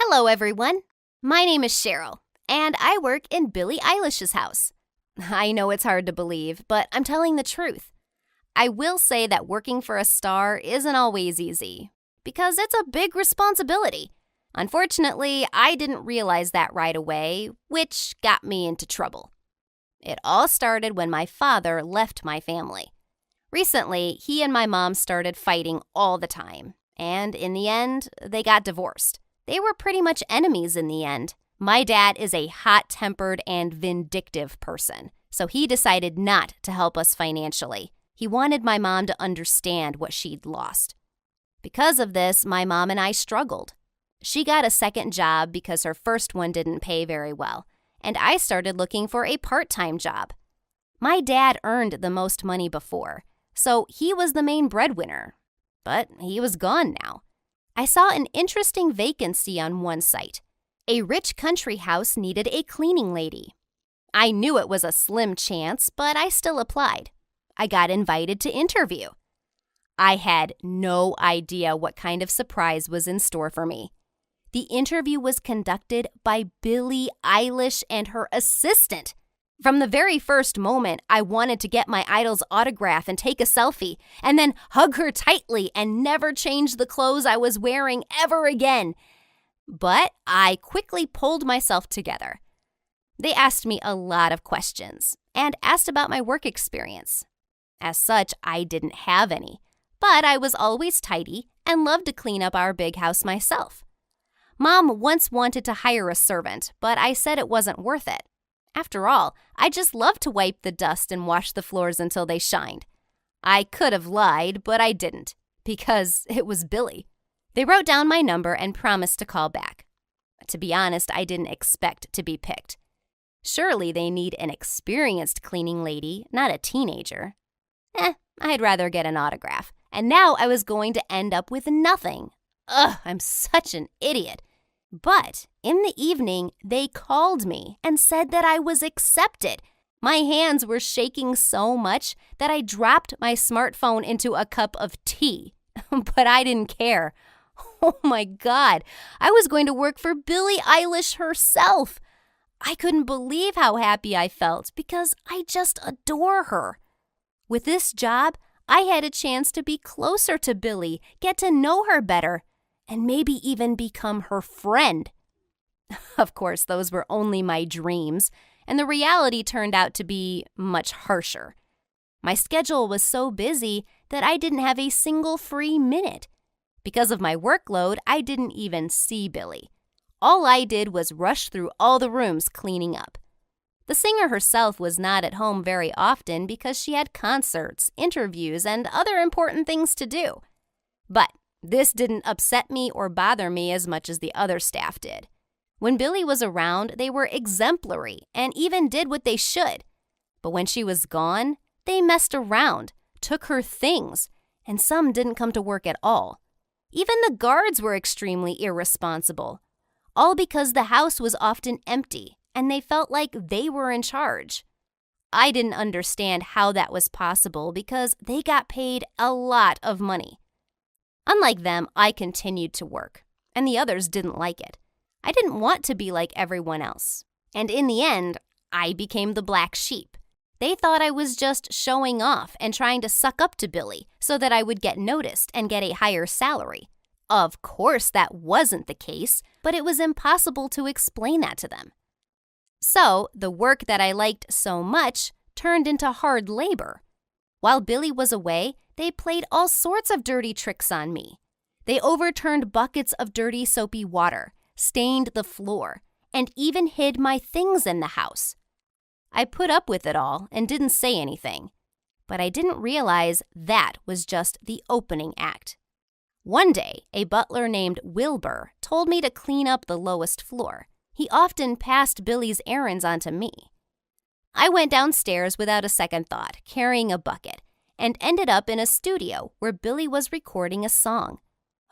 Hello, everyone. My name is Cheryl, and I work in Billie Eilish's house. I know it's hard to believe, but I'm telling the truth. I will say that working for a star isn't always easy, because it's a big responsibility. Unfortunately, I didn't realize that right away, which got me into trouble. It all started when my father left my family. Recently, he and my mom started fighting all the time, and in the end, they got divorced. They were pretty much enemies in the end. My dad is a hot-tempered and vindictive person, so he decided not to help us financially. He wanted my mom to understand what she'd lost. Because of this, my mom and I struggled. She got a second job because her first one didn't pay very well, and I started looking for a part-time job. My dad earned the most money before, so he was the main breadwinner. But he was gone now. I saw an interesting vacancy on one site. A rich country house needed a cleaning lady. I knew it was a slim chance, but I still applied. I got invited to interview. I had no idea what kind of surprise was in store for me. The interview was conducted by Billie Eilish and her assistant. From the very first moment, I wanted to get my idol's autograph and take a selfie, and then hug her tightly and never change the clothes I was wearing ever again. But I quickly pulled myself together. They asked me a lot of questions and asked about my work experience. As such, I didn't have any, but I was always tidy and loved to clean up our big house myself. Mom once wanted to hire a servant, but I said it wasn't worth it. After all, I just loved to wipe the dust and wash the floors until they shined. I could have lied, but I didn't, because it was Billie. They wrote down my number and promised to call back. To be honest, I didn't expect to be picked. Surely they need an experienced cleaning lady, not a teenager. I'd rather get an autograph. And now I was going to end up with nothing. I'm such an idiot. But in the evening, they called me and said that I was accepted. My hands were shaking so much that I dropped my smartphone into a cup of tea. But I didn't care. Oh my God, I was going to work for Billie Eilish herself. I couldn't believe how happy I felt because I just adore her. With this job, I had a chance to be closer to Billie, get to know her better, and maybe even become her friend. Of course, those were only my dreams, and the reality turned out to be much harsher. My schedule was so busy that I didn't have a single free minute. Because of my workload, I didn't even see Billie. All I did was rush through all the rooms cleaning up. The singer herself was not at home very often because she had concerts, interviews, and other important things to do. But this didn't upset me or bother me as much as the other staff did. When Billie was around, they were exemplary and even did what they should. But when she was gone, they messed around, took her things, and some didn't come to work at all. Even the guards were extremely irresponsible, all because the house was often empty and they felt like they were in charge. I didn't understand how that was possible because they got paid a lot of money. Unlike them, I continued to work, and the others didn't like it. I didn't want to be like everyone else, and in the end, I became the black sheep. They thought I was just showing off and trying to suck up to Billie so that I would get noticed and get a higher salary. Of course, that wasn't the case, but it was impossible to explain that to them. So, the work that I liked so much turned into hard labor. While Billie was away, they played all sorts of dirty tricks on me. They overturned buckets of dirty soapy water, stained the floor, and even hid my things in the house. I put up with it all and didn't say anything, but I didn't realize that was just the opening act. One day, a butler named Wilbur told me to clean up the lowest floor. He often passed Billie's errands on to me. I went downstairs without a second thought, carrying a bucket, and ended up in a studio where Billie was recording a song.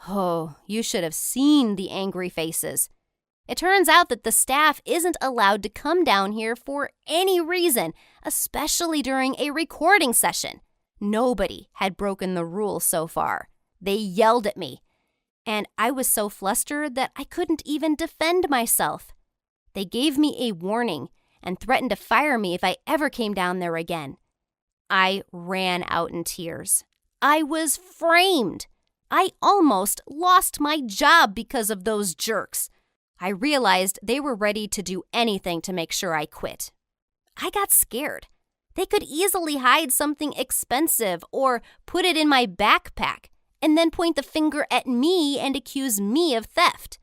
Oh, you should have seen the angry faces. It turns out that the staff isn't allowed to come down here for any reason, especially during a recording session. Nobody had broken the rule so far. They yelled at me. and I was so flustered that I couldn't even defend myself. They gave me a warning and threatened to fire me if I ever came down there again. I ran out in tears. I was framed. I almost lost my job because of those jerks. I realized they were ready to do anything to make sure I quit. I got scared. They could easily hide something expensive or put it in my backpack and then point the finger at me and accuse me of theft.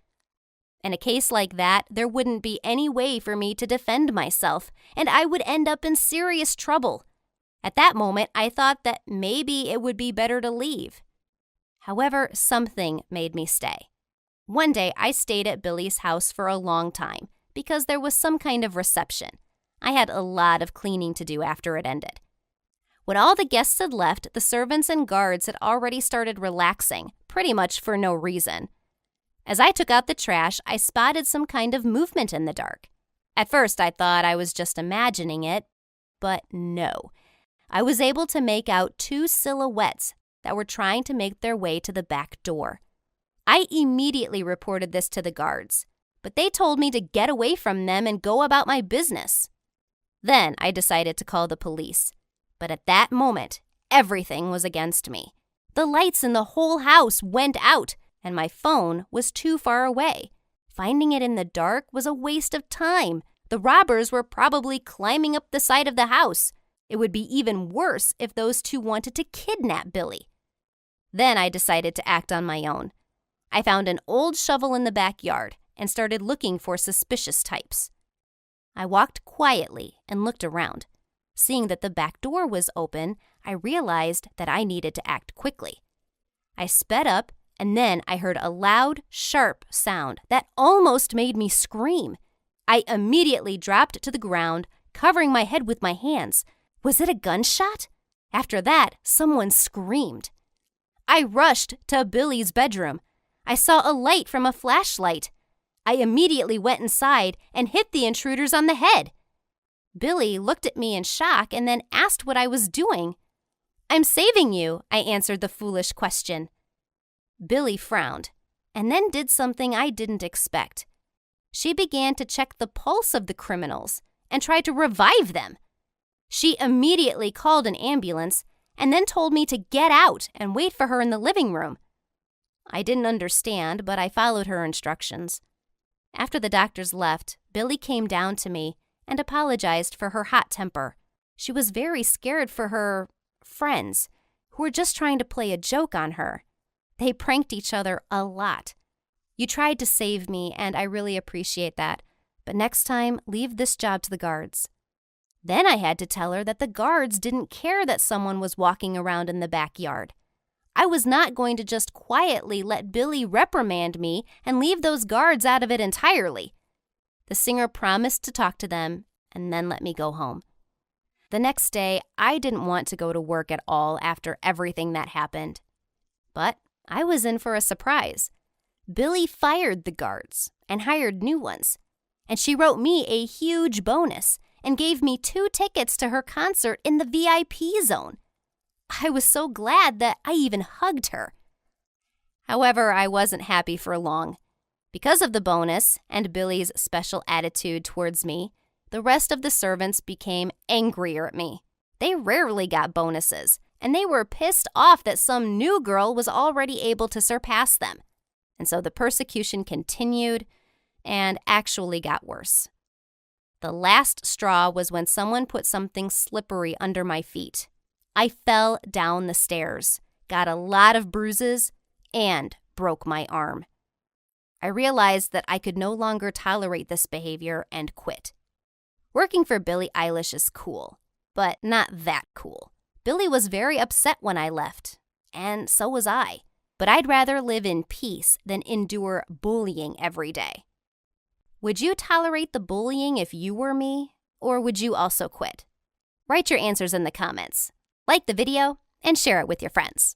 In a case like that, there wouldn't be any way for me to defend myself, and I would end up in serious trouble. At that moment, I thought that maybe it would be better to leave. However, something made me stay. One day, I stayed at Billy's house for a long time because there was some kind of reception. I had a lot of cleaning to do after it ended. When all the guests had left, the servants and guards had already started relaxing, pretty much for no reason. As I took out the trash, I spotted some kind of movement in the dark. At first, I thought I was just imagining it, but no. I was able to make out two silhouettes that were trying to make their way to the back door. I immediately reported this to the guards, but they told me to get away from them and go about my business. Then I decided to call the police, but at that moment, everything was against me. The lights in the whole house went out, and my phone was too far away. Finding it in the dark was a waste of time. The robbers were probably climbing up the side of the house. It would be even worse if those two wanted to kidnap Billy. Then I decided to act on my own. I found an old shovel in the backyard and started looking for suspicious types. I walked quietly and looked around. Seeing that the back door was open, I realized that I needed to act quickly. I sped up, and then I heard a loud, sharp sound that almost made me scream. I immediately dropped to the ground, covering my head with my hands. Was it a gunshot? After that, someone screamed. I rushed to Billy's bedroom. I saw a light from a flashlight. I immediately went inside and hit the intruders on the head. Billy looked at me in shock and then asked what I was doing. "I'm saving you," I answered the foolish question. Billy frowned and then did something I didn't expect. She began to check the pulse of the criminals and tried to revive them. She immediately called an ambulance and then told me to get out and wait for her in the living room. I didn't understand, but I followed her instructions. After the doctors left, Billy came down to me and apologized for her hot temper. She was very scared for her friends, who were just trying to play a joke on her. They pranked each other a lot. You tried to save me, and I really appreciate that. But next time, leave this job to the guards. Then I had to tell her that the guards didn't care that someone was walking around in the backyard. I was not going to just quietly let Billy reprimand me and leave those guards out of it entirely. The singer promised to talk to them and then let me go home. The next day, I didn't want to go to work at all after everything that happened. But I was in for a surprise. Billy fired the guards and hired new ones. And she wrote me a huge bonus and gave me 2 tickets to her concert in the VIP zone. I was so glad that I even hugged her. However, I wasn't happy for long. Because of the bonus and Billy's special attitude towards me, the rest of the servants became angrier at me. They rarely got bonuses, and they were pissed off that some new girl was already able to surpass them. And so the persecution continued and actually got worse. The last straw was when someone put something slippery under my feet. I fell down the stairs, got a lot of bruises, and broke my arm. I realized that I could no longer tolerate this behavior and quit. Working for Billie Eilish is cool, but not that cool. Billie was very upset when I left, and so was I. But I'd rather live in peace than endure bullying every day. Would you tolerate the bullying if you were me, or would you also quit? Write your answers in the comments. Like the video and share it with your friends.